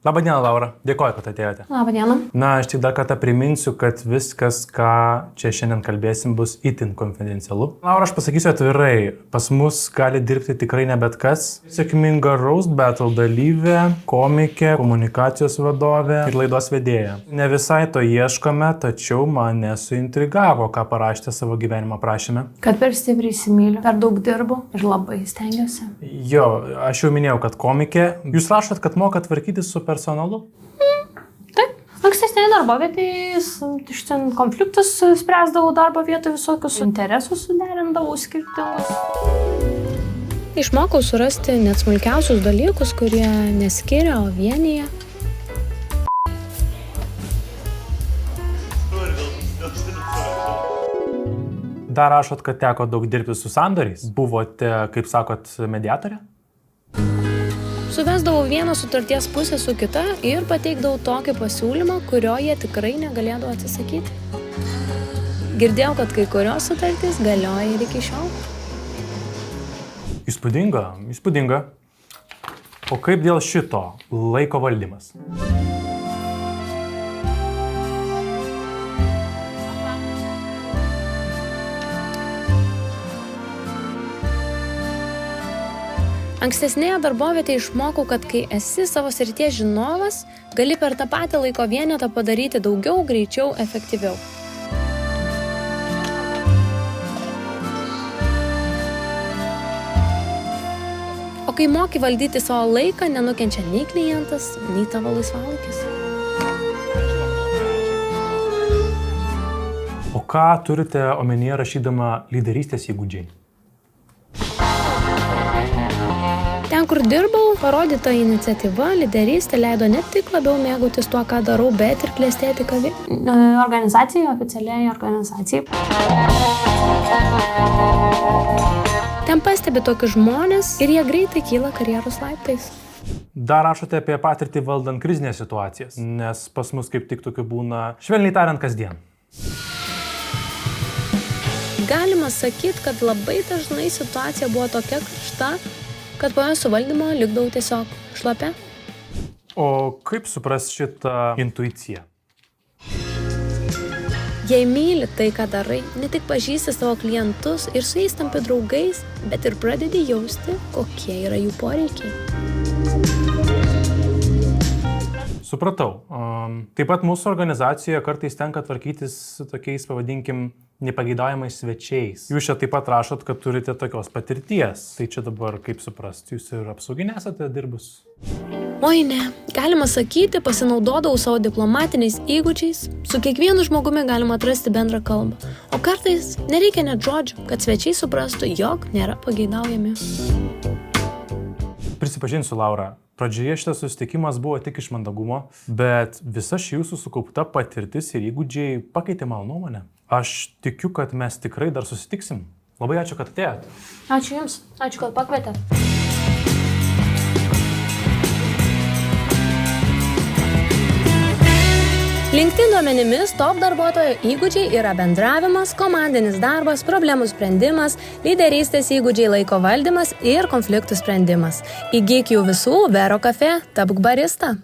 Labą dieną, Laura. Dėkoju, kad atėjote. Labą dieną. Na, aš tik dar kartą priminsiu, kad viskas, ką čia šiandien kalbėsim, bus itin konfidencialu. Laura, aš pasakysiu atvirai, pas mus gali dirbti tikrai ne bet kas. Sėkminga Roast Battle dalyvė, komikė, komunikacijos vadovė ir laidos vedėja. Ne visai to ieškome, tačiau mane suintrigavo, ką parašėte savo gyvenimo aprašyme. Kad per stipriai įsimyliu, per daug dirbu ir labai stengiuosi. Jo, aš jau minėjau, kad komikė. Jūs rašot, kad mokat tvarkytis su personalu? Taip. Ankstesnėje darbovietėje iš ten konfliktus spręsdavau darbo vietoj, visokius interesus suderindavau skirtingus. Išmokau surasti net smulkiausius dalykus, kurie neskiria, o vienyje. Dar rašot, kad teko daug dirbti su sandoriais. Buvote, kaip sakot, mediatorė? Suvesdavau vieną sutarties pusę su kita ir pateikdavau tokį pasiūlymą, kurio jie tikrai negalėdavo atsisakyti. Girdėjau, kad kai kurios sutartys galioja ir iki šiol. Įspūdinga. O kaip dėl šito laiko valdymas? Ankstesnėje darbovietėje išmokau, kad kai esi savo srities žinovas, gali per tą patį laiko vienetą padaryti daugiau, greičiau, efektyviau. O kai moki valdyti savo laiką, nenukenčia nei klientas, nei tavo laisvalaikis. O ką turite omenyje rašydama lyderystės įgūdžiai? Ten, kur dirbau, parodyta iniciatyva, lyderystė leido ne tik labiau mėgautis tuo, ką darau, bet ir klestėti organizacijai, oficialiai organizacijai. Ten pastebi tokius žmonės ir jie greitai kyla karjeros laiptais. Dar rašote apie patirtį valdant krizinės situacijas, nes pas mus kaip tik tokių būna, švelniai tariant, kasdien. Galima sakyti, kad labai dažnai situacija buvo tokia karšta, kad po jos suvaldymo likdavau tiesiog šlapia. O kaip supras šitą intuiciją? Jei myli tai, ką darai, ne tik pažįsti savo klientus ir su jais tampi draugais, bet ir pradedi jausti, kokie yra jų poreikiai. Supratau. Taip pat mūsų organizacijoje kartais tenka tvarkytis su tokiais, pavadinkim, nepageidaujamais svečiais. Jūs čia taip pat rašot, kad turite tokios patirties. Tai čia dabar, kaip suprast, jūs ir apsauginė esate dirbus? Oi ne, galima sakyti, pasinaudodavau savo diplomatiniais įgūdžiais. Su kiekvienu žmogumi galima atrasti bendrą kalbą. O kartais nereikia net žodžių, kad svečiai suprastų, jog nėra pageidaujami. Prisipažinsiu, Laura, pradžioje šitas susitikimas buvo tik iš mandagumo, bet visa ši jūsų sukaupta patirtis ir įgūdžiai pakeitė mano nuomonę. Aš tikiu, kad mes tikrai dar susitiksim. Labai ačiū, kad atėjot. Ačiū Jums. Ačiū, kad pakvietėt. LinkedIn duomenimis top darbuotojo įgūdžiai yra bendravimas, komandinis darbas, problemų sprendimas, lyderystės įgūdžiai, laiko valdymas ir konfliktų sprendimas. Įgyk jų visų Vero Cafe, tapk barista.